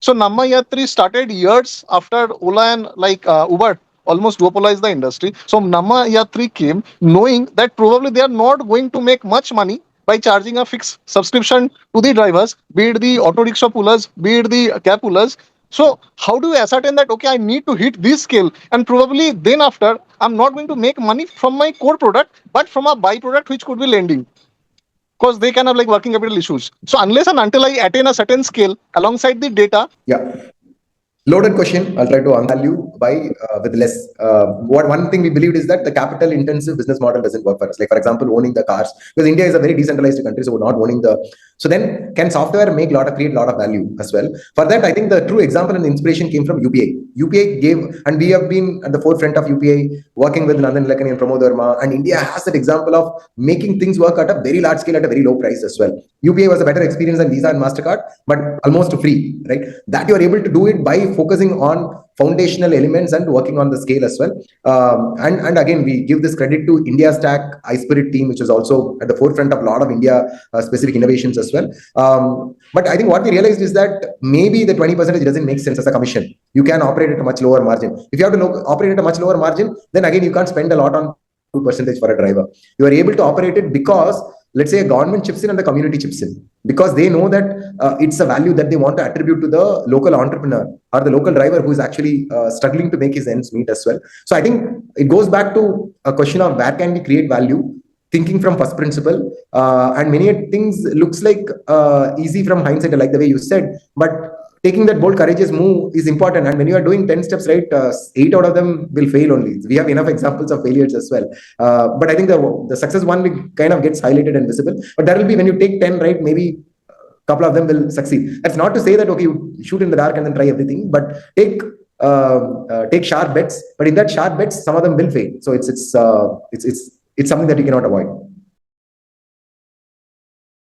So Namma Yatri started years after Ola and Uber almost duopolized the industry. So Namma Yatri came knowing that probably they are not going to make much money by charging a fixed subscription to the drivers, be it the auto rickshaw pullers, be it the cab pullers. So how do you ascertain that okay, I need to hit this scale, and probably then after I'm not going to make money from my core product, but from a byproduct which could be lending, because they can have like working capital issues. So unless and until I attain a certain scale alongside the data. Yeah. Loaded question. I'll try to answer value by with less. One thing we believed is that the capital intensive business model doesn't work for us. Like for example, owning the cars, because India is a very decentralized country, so we're not owning the. So then, can software create a lot of value as well? For that, I think the true example and inspiration came from UPI. UPI gave, and we have been at the forefront of UPI, working with Nandan Nilekani and Pramod Verma, and India has that example of making things work at a very large scale at a very low price as well. UPI was a better experience than Visa and Mastercard, but almost free, right? That you are able to do it by focusing on foundational elements and working on the scale as well. And again, we give this credit to India Stack iSpirit team, which is also at the forefront of a lot of India specific innovations as well. But I think what we realized is that maybe the 20% doesn't make sense as a commission. You can operate at a much lower margin. If you have to operate at a much lower margin, then again you can't spend a lot on 2% for a driver. You are able to operate it because, let's say, a government chips in and the community chips in, because they know that it's a value that they want to attribute to the local entrepreneur or the local driver who is actually struggling to make his ends meet as well. So I think it goes back to a question of where can we create value, thinking from first principle, and many things looks like easy from hindsight, like the way you said, but taking that bold courageous move is important. And when you are doing 10 steps right, 8 out of them will fail only. We have enough examples of failures as well, but I think the success one kind of gets highlighted and visible. But there will be, when you take 10 right, maybe a couple of them will succeed. That's not to say that okay, you shoot in the dark and then try everything, but take sharp bets. But in that sharp bets, some of them will fail. So it's something that you cannot avoid.